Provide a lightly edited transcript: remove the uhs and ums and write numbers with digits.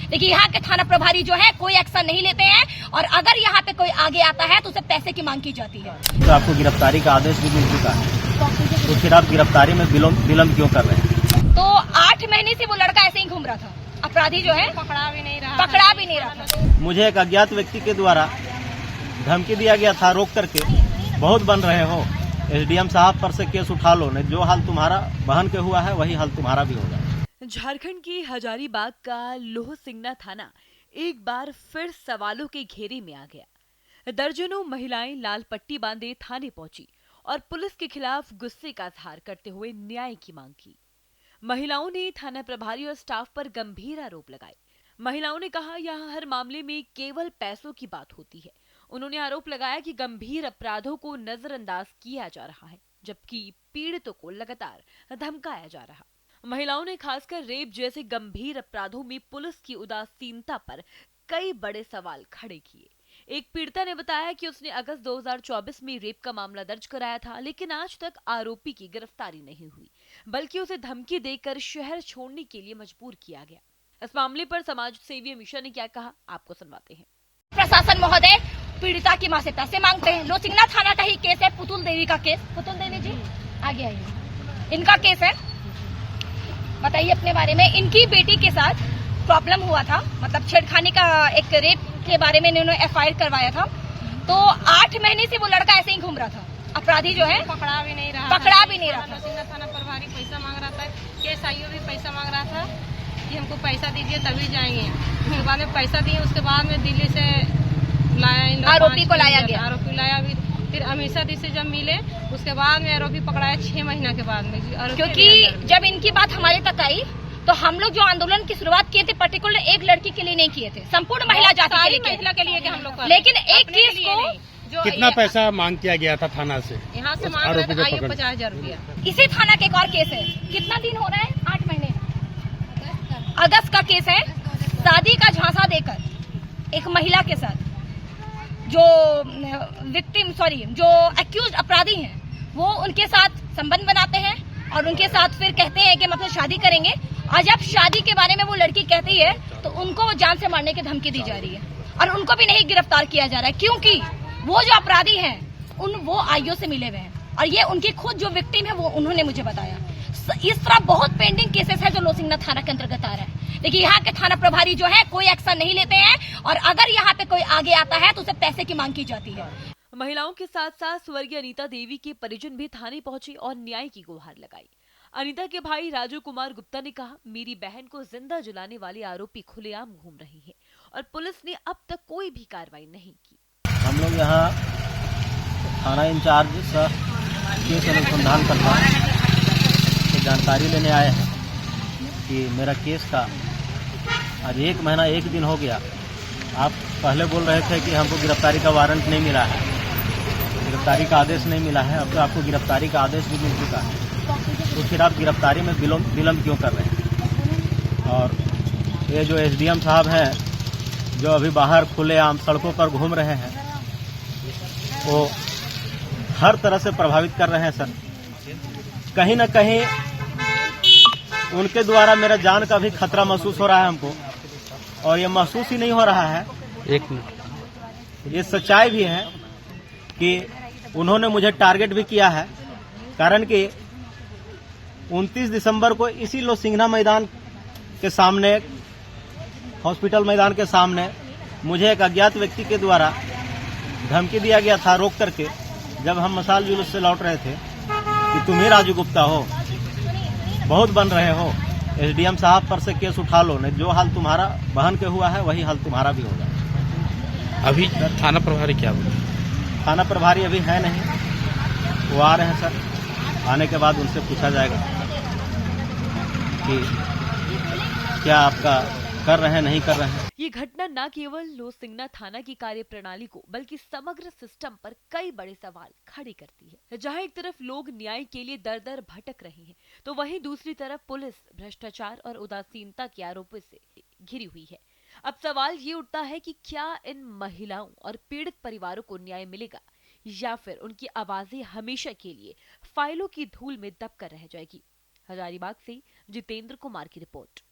लेकिन यहाँ के थाना प्रभारी जो है कोई एक्शन नहीं लेते हैं, और अगर यहाँ पे कोई आगे आता है तो उसे पैसे की मांग की जाती है। तो आपको गिरफ्तारी का आदेश भी मिल चुका है, तो फिर आप गिरफ्तारी में विलम्ब क्यों कर रहे हैं? तो 8 महीने से वो लड़का ऐसे ही घूम रहा था, अपराधी जो है पकड़ा भी नहीं रहा था। मुझे एक अज्ञात व्यक्ति के द्वारा धमकी दिया गया था रोक करके, बहुत बन रहे हो, एसडीएम साहब पर से केस उठा लो, नहीं जो हाल तुम्हारा बहन के हुआ है वही हाल तुम्हारा भी होगा। झारखंड के हजारीबाग का लोहसिंगना थाना एक बार फिर सवालों के घेरे में आ गया। दर्जनों महिलाएं लाल पट्टी बांधे थाने पहुंची और पुलिस के खिलाफ गुस्से का इजहार करते हुए न्याय की मांग की। महिलाओं ने थाना प्रभारी और स्टाफ पर गंभीर आरोप लगाए। महिलाओं ने कहा यहां हर मामले में केवल पैसों की बात होती है। उन्होंने आरोप लगाया कि गंभीर अपराधों को नजरअंदाज किया जा रहा है, जबकि पीड़ितों को लगातार धमकाया जा रहा। महिलाओं ने खासकर रेप जैसे गंभीर अपराधों में पुलिस की उदासीनता पर कई बड़े सवाल खड़े किए। एक पीड़िता ने बताया कि उसने अगस्त 2024 में रेप का मामला दर्ज कराया था, लेकिन आज तक आरोपी की गिरफ्तारी नहीं हुई, बल्कि उसे धमकी देकर शहर छोड़ने के लिए मजबूर किया गया। इस मामले पर समाज सेवी अमीषा ने क्या कहा, आपको सुनवाते हैं। प्रशासन महोदय पीड़िता की मां से पैसे मांगते हैं। लोहसिंगना थाना का ही केस है, पुतुल देवी का केस। पुतुल देवी जी आगे आइए, इनका केस है, बताइए अपने बारे में। इनकी बेटी के साथ प्रॉब्लम हुआ था, मतलब छेड़खानी का, एक रेप के बारे में इन्होंने एफआईआर करवाया था। तो 8 महीने से वो लड़का ऐसे ही घूम रहा था, अपराधी जो है पकड़ा भी नहीं रहा था। लोहसिंगना थाना प्रभारी पैसा मांग रहा था, केस आईओ भी पैसा मांग रहा था कि हमको पैसा दीजिए तभी जाएंगे। उसके बाद में पैसा दिए, उसके बाद में दिल्ली से लाया, आरोपी को लाया गया। आरोपी लाया भी, फिर अमीषा दी से जब मिले उसके बाद में आरोपी पकड़ाया 6 महीना के बाद में। क्योंकि जब इनकी बात हमारे तक आई तो हम लोग जो आंदोलन की शुरुआत किए थे पर्टिकुलर एक लड़की के लिए नहीं किए थे, संपूर्ण महिला जाति के लिए कि हम लोग, लेकिन एक केस को कितना पैसा मांग किया गया था थाना से? यहाँ से मांग रहे थे 50,000 रुपया। इसी थाना के एक और केस है, कितना दिन हो रहा है? 8 महीने, अगस्त का केस है। शादी का झांसा देकर एक महिला के साथ जो जो एक्यूज अपराधी हैं वो उनके साथ संबंध बनाते हैं और उनके साथ फिर कहते हैं कि मतलब शादी करेंगे, और जब शादी के बारे में वो लड़की कहती है तो उनको जान से मारने की धमकी दी जा रही है और उनको भी नहीं गिरफ्तार किया जा रहा है, क्योंकि वो जो अपराधी हैं वो आईओ से मिले हुए हैं और ये उनकी खुद जो विक्टिम है वो उन्होंने मुझे बताया। इस तरह बहुत पेंडिंग केसेस है जो लोहसिंगना थाना के अंतर्गत आ रहा है, लेकिन यहाँ के थाना प्रभारी जो है कोई एक्शन नहीं लेते हैं, और अगर यहाँ पे कोई आगे आता है तो उसे पैसे की मांग की जाती है। महिलाओं के साथ साथ स्वर्गीय अनीता देवी के परिजन भी थाने पहुंचे और न्याय की गुहार लगाई। अनीता के भाई राजू कुमार गुप्ता ने कहा, मेरी बहन को जिंदा जलाने वाले आरोपी खुलेआम घूम रहे हैं और पुलिस ने अब तक कोई भी कार्रवाई नहीं की। हम लोग यहाँ थाना इंचार्ज से केस अनुसंधान करता जानकारी लेने आए हैं कि मेरा केस का आज 1 महीना 1 दिन हो गया। आप पहले बोल रहे थे कि हमको गिरफ्तारी का वारंट नहीं मिला है, गिरफ्तारी का आदेश नहीं मिला है, अब तो आपको गिरफ्तारी का आदेश भी मिल चुका है, तो फिर आप गिरफ्तारी में विलम्ब क्यों कर रहे हैं? और ये जो एसडीएम साहब हैं जो अभी बाहर खुलेआम सड़कों पर घूम रहे हैं, वो हर तरह से प्रभावित कर रहे हैं सर। कहीं न कहीं उनके द्वारा मेरा जान का भी खतरा महसूस हो रहा है हमको, और ये महसूस ही नहीं हो रहा है, ये सच्चाई भी है कि उन्होंने मुझे टारगेट भी किया है। कारण कि 29 दिसंबर को इसी लोहसिंगना मैदान के सामने, हॉस्पिटल मैदान के सामने, मुझे एक अज्ञात व्यक्ति के द्वारा धमकी दिया गया था रोक करके, जब हम मसाल जुलूस से लौट रहे थे, कि तुम ही राजू गुप्ता हो, बहुत बन रहे हो, एसडीएम साहब पर से केस उठा लो, नहीं जो हाल तुम्हारा बहन के हुआ है वही हाल तुम्हारा भी होगा। अभी थाना प्रभारी क्या बोले? थाना प्रभारी अभी है नहीं, वो आ रहे हैं सर, आने के बाद उनसे पूछा जाएगा कि क्या आपका कर रहे हैं नहीं कर रहे हैं। ये घटना न केवल लोहसिंगना थाना की कार्यप्रणाली को बल्कि समग्र सिस्टम पर कई बड़े सवाल खड़े करती है। जहां एक तरफ लोग न्याय के लिए दर दर भटक रहे हैं, तो वहीं दूसरी तरफ पुलिस भ्रष्टाचार और उदासीनता के आरोपों से घिरी हुई है। अब सवाल ये उठता है कि क्या इन महिलाओं और पीड़ित परिवारों को न्याय मिलेगा, या फिर उनकी आवाजें हमेशा के लिए फाइलों की धूल में दबकर रह जाएगी। हजारीबाग से जितेंद्र कुमार की रिपोर्ट।